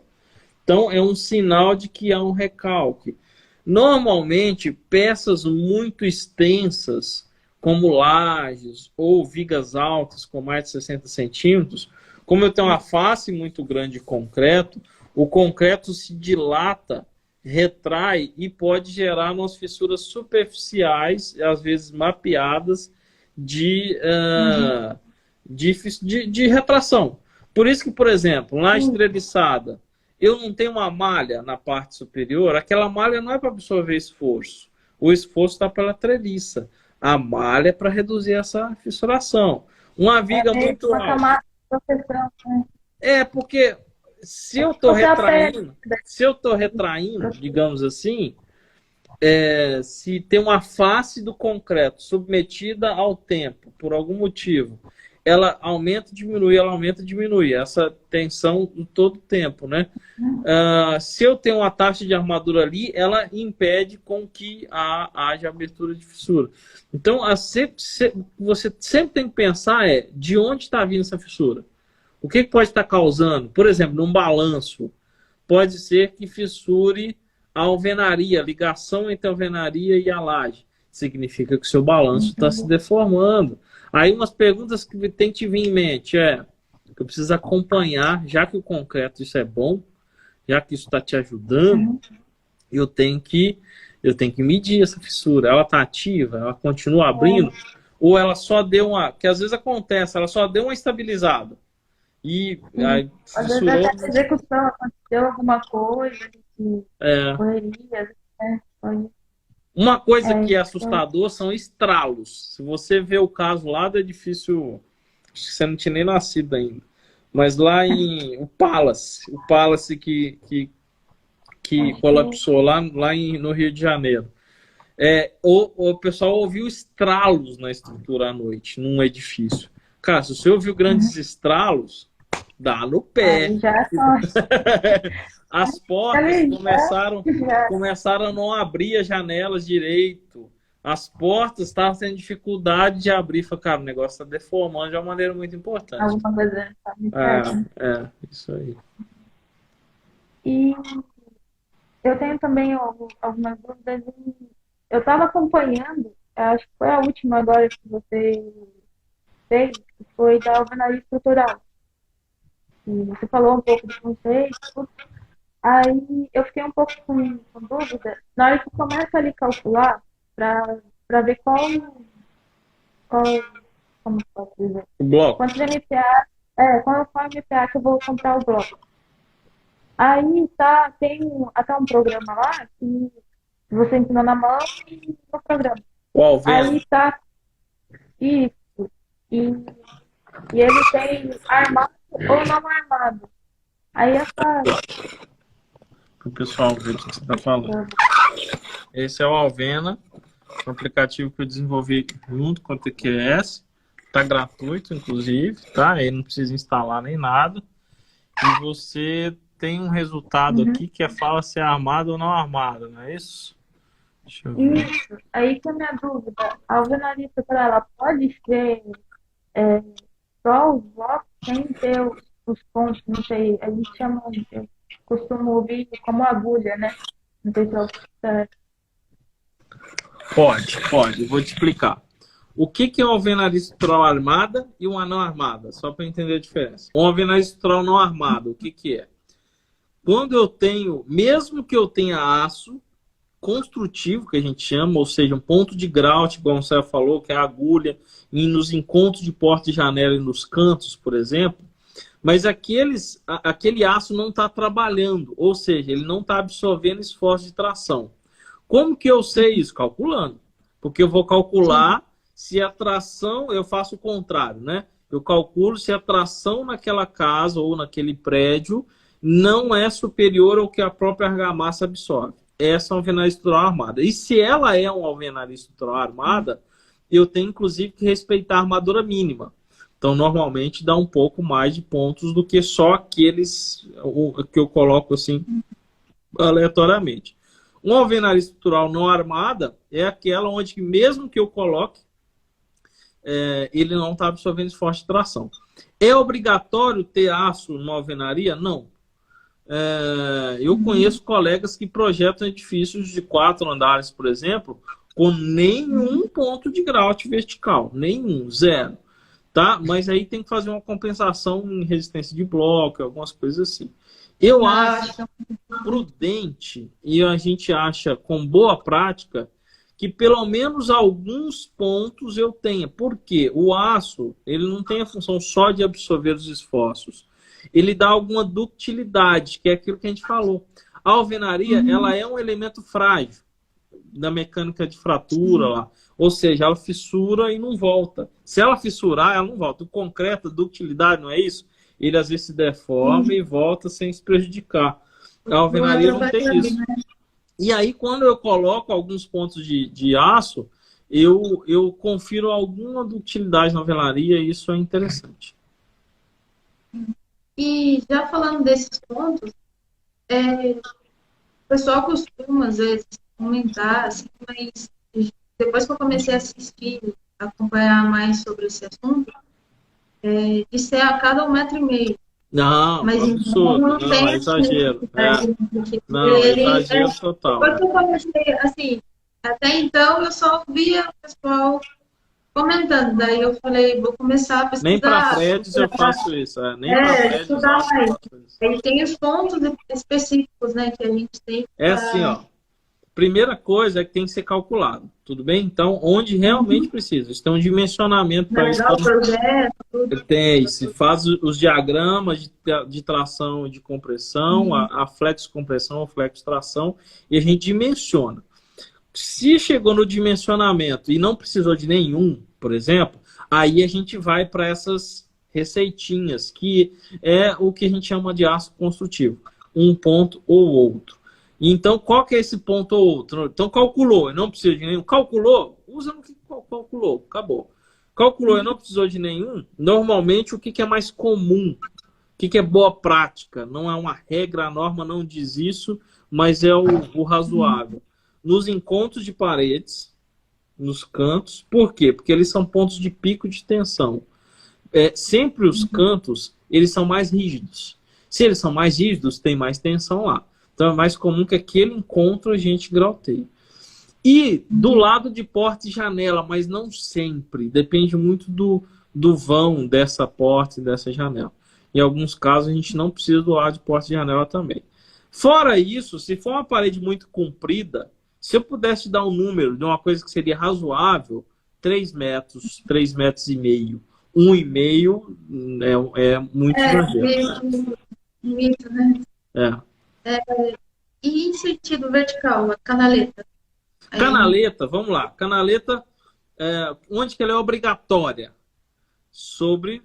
Então, é um sinal de que há um recalque. Normalmente, peças muito extensas, como lajes ou vigas altas com mais de 60 centímetros, como eu tenho uma face muito grande de concreto, o concreto se dilata, retrai e pode gerar umas fissuras superficiais, às vezes mapeadas, de retração. Por isso que, por exemplo, na estreliçada, eu não tenho uma malha na parte superior, aquela malha não é para absorver esforço. O esforço está pela treliça. A malha é para reduzir essa fissuração. Uma viga muito alta. Porque se eu estou retraindo, digamos assim, se tem uma face do concreto submetida ao tempo, por algum motivo, ela aumenta e diminui, ela aumenta e diminui. Essa tensão em todo o tempo, né? Se eu tenho uma taxa de armadura ali, ela impede com que haja abertura de fissura. Então, você sempre tem que pensar de onde está vindo essa fissura. O que pode estar causando? Por exemplo, num balanço, pode ser que fissure a alvenaria, a ligação entre a alvenaria e a laje. Significa que o seu balanço está se deformando. Aí umas perguntas que tem que te vir em mente que eu preciso acompanhar, já que o concreto isso é bom, já que isso está te ajudando, eu tenho que medir essa fissura. Ela está ativa? Ela continua abrindo? Ou ela só deu que às vezes acontece, ela só deu uma estabilizada. E aí às vezes até a execução aconteceu alguma coisa, correria, Uma coisa que é assustador são estralos. Se você vê o caso lá do edifício, acho que você não tinha nem nascido ainda, mas lá em o Palace que colapsou lá no Rio de Janeiro. O pessoal ouviu estralos na estrutura à noite, num edifício. Cara, se você ouviu grandes estralos, dá no pé. As portas começaram a não abrir as janelas direito. As portas estavam tendo dificuldade de abrir. Falei, cara, o negócio está deformando de uma maneira muito importante. Alguma coisa tá muito certo. Isso aí. E eu tenho também algumas dúvidas. Eu estava acompanhando, acho que foi a última agora que você fez, que foi da alvenaria estrutural. E você falou um pouco do conceito, Aí eu fiquei um pouco com dúvida. Na hora que começa ali a calcular, para ver qual, como que posso dizer? O bloco. Quantos MPA, qual MPA que eu vou comprar o bloco. Aí tem até um programa lá que você ensina na mão e no programa. O Alvena. Aí isso. E ele tem armado ou não armado. Aí é fácil. Para o pessoal ver o que você está falando. Esse é o Alvena, um aplicativo que eu desenvolvi junto com a TQS. Está gratuito, inclusive, tá? Ele não precisa instalar nem nada. E você tem um resultado aqui que fala se é armado ou não armado, não é isso? Deixa eu ver. Isso. Aí que é a minha dúvida. A alvenarista para ela pode ser só os blocos sem ter os pontos, não sei, a gente chama, eu costumo ouvir como agulha, né? Não sei se é Pode, eu vou te explicar. O que é uma alvenaria estrutural armada e uma não armada? Só para entender a diferença. Uma alvenaria estrutural não armada, o que é? Quando eu tenho, mesmo que eu tenha aço construtivo, que a gente chama, ou seja, um ponto de grout, como você falou, que é a agulha, e nos encontros de porta e janela e nos cantos, por exemplo, mas aquele aço não está trabalhando, ou seja, ele não está absorvendo esforço de tração. Como que eu sei isso? Calculando. Porque eu vou calcular se a tração, eu faço o contrário, né? Eu calculo se a tração naquela casa ou naquele prédio não é superior ao que a própria argamassa absorve. Essa é uma alvenaria estrutural armada. E se ela é uma alvenaria estrutural armada, eu tenho inclusive que respeitar a armadura mínima. Então, normalmente dá um pouco mais de pontos do que só aqueles que eu coloco assim aleatoriamente. Uma alvenaria estrutural não armada é aquela onde, mesmo que eu coloque, ele não está absorvendo esforço de tração. É obrigatório ter aço numa alvenaria? Não. Eu conheço colegas que projetam edifícios de 4 andares, por exemplo, com nenhum ponto de grout vertical. Nenhum, zero. Tá? Mas aí tem que fazer uma compensação em resistência de bloco, algumas coisas assim. Eu acho prudente e a gente acha com boa prática que pelo menos alguns pontos eu tenha. Por quê? O aço, ele não tem a função só de absorver os esforços. Ele dá alguma ductilidade, que é aquilo que a gente falou. A alvenaria, ela é um elemento frágil da mecânica de fratura lá. Ou seja, ela fissura e não volta. Se ela fissurar, ela não volta. O concreto, a ductilidade, não é isso? Ele às vezes se deforma e volta sem se prejudicar. A alvenaria não tem isso. E aí, quando eu coloco alguns pontos de aço, eu confiro alguma ductilidade na alvenaria e isso é interessante. E já falando desses pontos, o pessoal costuma, às vezes, comentar, assim, mas depois que eu comecei a assistir, acompanhar mais sobre esse assunto, de ser a cada 1,5 metro. Não, mas absurdo, não tem é exagero. Não, exagero total. Depois que eu comecei, assim, até então eu só via o pessoal comentando, daí eu falei, vou começar a pesquisar. Nem para prédios eu faço isso, nem para prédios estudar mais. Aí tem os pontos específicos, né, que a gente tem. Assim, ó. Primeira coisa é que tem que ser calculado, tudo bem? Então, onde realmente precisa. Isso tem um dimensionamento para isso. Tem, se faz os diagramas de tração e de compressão, a flex compressão, a flex tração, e a gente dimensiona. Se chegou no dimensionamento e não precisou de nenhum, por exemplo, aí a gente vai para essas receitinhas, que é o que a gente chama de aço construtivo. Um ponto ou outro. Então, qual que é esse ponto ou outro? Então, calculou, não precisa de nenhum. Calculou? Usa no que calculou, acabou. Calculou e não precisou de nenhum, normalmente o que é mais comum? O que é boa prática? Não é uma regra, a norma não diz isso, mas é o razoável. Nos encontros de paredes, nos cantos, por quê? Porque eles são pontos de pico de tensão. Sempre os cantos, eles são mais rígidos. Se eles são mais rígidos, tem mais tensão lá. Então é mais comum que aquele encontro a gente grauteie. E do lado de porta e janela, mas não sempre. Depende muito do vão dessa porta e dessa janela. Em alguns casos a gente não precisa do lado de porta e janela também. Fora isso, se for uma parede muito comprida, se eu pudesse dar um número de uma coisa que seria razoável, 3 metros, 3 metros e meio, 1,5 é muito exagero. Mito, né? É. E em sentido vertical, a canaleta? Canaleta, vamos lá. Canaleta, onde que ela é obrigatória? Sobre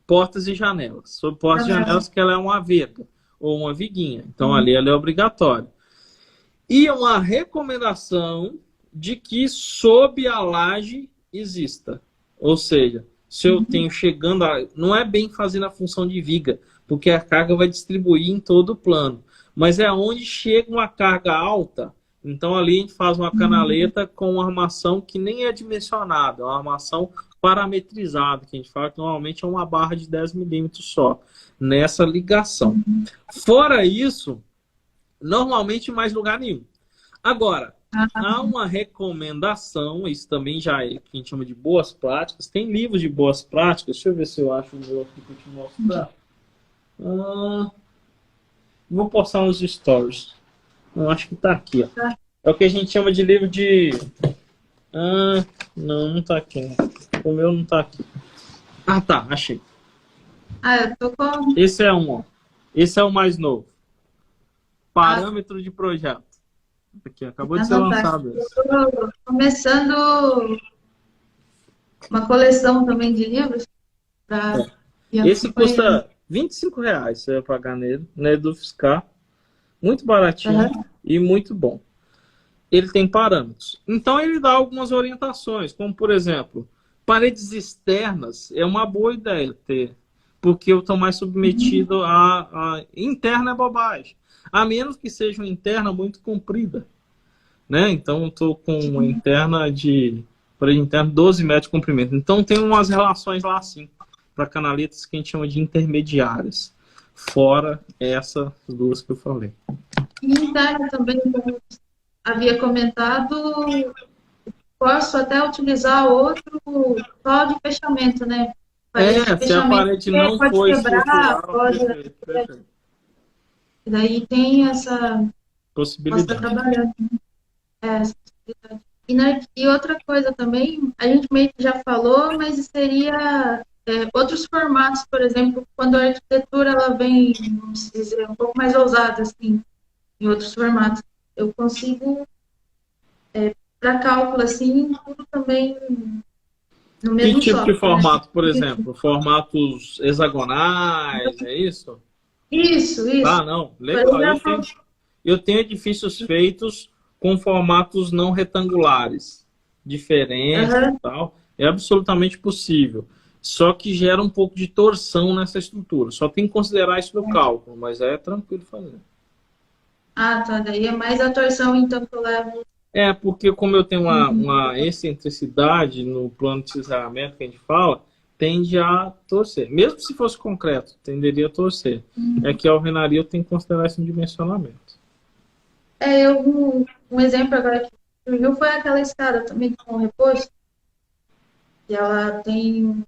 portas e janelas. Sobre portas e janelas, que ela é uma vega ou uma viguinha. Então, ali ela é obrigatória. E uma recomendação de que sob a laje exista. Ou seja, se eu tenho chegando não é bem fazendo a função de viga, porque a carga vai distribuir em todo o plano. Mas é onde chega uma carga alta. Então, ali a gente faz uma canaleta com uma armação que nem é dimensionada, uma armação parametrizada, que a gente fala que normalmente é uma barra de 10 milímetros só, nessa ligação. Fora isso, normalmente mais lugar nenhum. Agora, há uma recomendação, isso também já é que a gente chama de boas práticas, tem livros de boas práticas, deixa eu ver se eu acho o meu aqui para te mostrar. Vou postar nos stories. Eu acho que está aqui. Ó. É o que a gente chama de livro de... não está aqui. O meu não está aqui. Tá, achei. Eu tô com... Esse é um, ó. Esse é o mais novo. Parâmetro de projeto. Aqui, acabou de ser lançado. Eu tô começando uma coleção também de livros. Esse custa R$25, você vai pagar nele, na Edufiscar. Muito baratinho e muito bom. Ele tem parâmetros. Então ele dá algumas orientações, como por exemplo, paredes externas é uma boa ideia ter, porque eu estou mais submetido a interna é bobagem. A menos que seja uma interna muito comprida. Né? Então eu estou com uma interna de parede interna 12 metros de comprimento. Então tem umas relações lá assim, para canaletas que a gente chama de intermediárias. Fora essas duas que eu falei. E interna também, como havia comentado, posso até utilizar outro só de fechamento, né? Se a parede não for quebrar, perfeito. E daí tem essa possibilidade. Posso estar trabalhando. Essa possibilidade. E outra coisa também, a gente meio que já falou, mas seria outros formatos, por exemplo, quando a arquitetura ela vem, vamos dizer, um pouco mais ousada, assim, em outros formatos. Eu consigo, para cálculo, assim, tudo também no mesmo Que tipo software, de formato, né? por exemplo? Formatos hexagonais, é isso? Isso. Não, legal. Eu tenho edifícios feitos com formatos não retangulares, diferentes e tal. É absolutamente possível. Só que gera um pouco de torção nessa estrutura. Só tem que considerar isso no cálculo, mas é tranquilo fazer. Tá. Daí é mais a torção, então, que eu levo. Porque como eu tenho uma excentricidade no plano de cisalhamento que a gente fala, tende a torcer. Mesmo se fosse concreto, tenderia a torcer. É que a alvenaria eu tenho que considerar isso no dimensionamento. Um exemplo agora que surgiu foi aquela escada também com repouso. E ela tem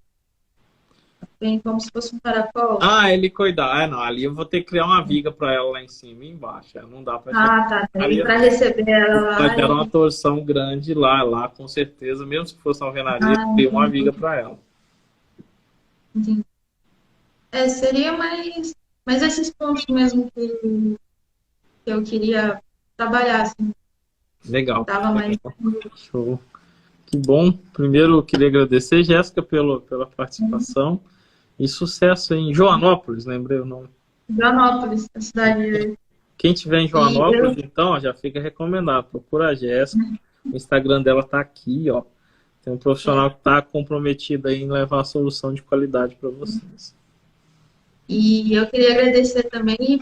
como se fosse um caracol. Helicoidal. Não, ali eu vou ter que criar uma viga para ela lá em cima e embaixo. Não dá para tá. Para receber ela lá. Vai ter uma torção grande lá, com certeza. Mesmo se fosse uma alvenaria, ter uma viga para ela. Entendi. Seria mais esses pontos mesmo que eu queria trabalhar, assim. Legal. Tava mais... Show. Que bom. Primeiro, eu queria agradecer, Jéssica, pela participação. E sucesso em Joanópolis, lembrei o nome. Joanópolis, a cidade. Quem tiver em Joanópolis, então, já fica recomendado. Procura a Jéssica. O Instagram dela está aqui, ó. Tem um profissional que está comprometido aí em levar a solução de qualidade para vocês. E eu queria agradecer também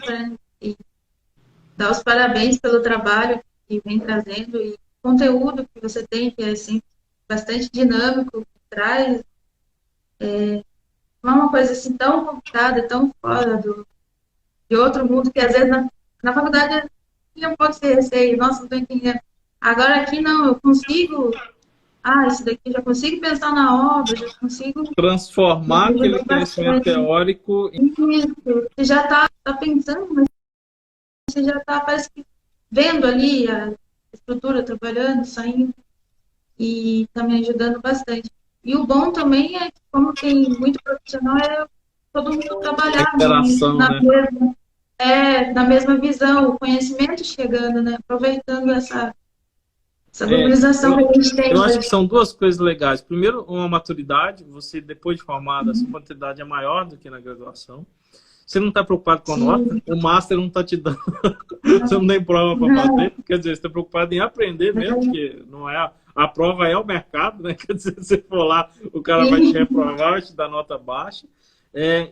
e dar os parabéns pelo trabalho que vem trazendo e conteúdo que você tem, que é assim, bastante dinâmico, que traz não é uma coisa assim tão complicada, tão fora de outro mundo, que às vezes na faculdade tinha um pouco de receio, nossa, não estou entendendo. Agora aqui não, eu consigo Isso daqui eu já consigo pensar na obra, já consigo. Transformar aquele conhecimento teórico em... Isso, você já está pensando, mas você já está, parece que, vendo ali a estrutura trabalhando, saindo, e está me ajudando bastante. E o bom também é que, como tem muito profissional, é todo mundo trabalhar interação, na né? mesma, na mesma visão, o conhecimento chegando, né? Aproveitando essa globalização que a gente tem. Eu acho que são duas coisas legais. Primeiro, uma maturidade. Você, depois de formado, a sua maturidade é maior do que na graduação. Você não está preocupado com a nota, o master não está te dando, você não tem prova para fazer, quer dizer, você está preocupado em aprender mesmo, porque não é a prova é o mercado, né? Quer dizer, se você for lá, o cara vai te reprovar, vai te dar nota baixa.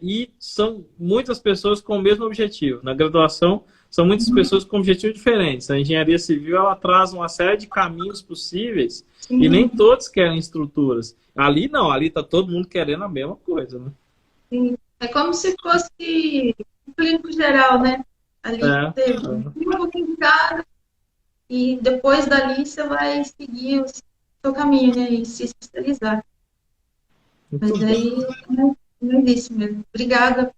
E são muitas pessoas com o mesmo objetivo. Na graduação, são muitas pessoas com objetivos diferentes. A engenharia civil, ela traz uma série de caminhos possíveis e nem todos querem estruturas. Ali não, ali está todo mundo querendo a mesma coisa, né? Sim. É como se fosse um clínico geral, né? Ali você um pouquinho de cada e depois dali você vai seguir o seu caminho, né? E se especializar. Mas aí não é isso mesmo. Obrigada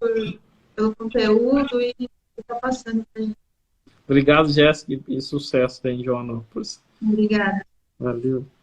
pelo conteúdo e por estar passando pra gente. Obrigado, Jéssica, e sucesso aí em Joanópolis. Obrigada. Valeu.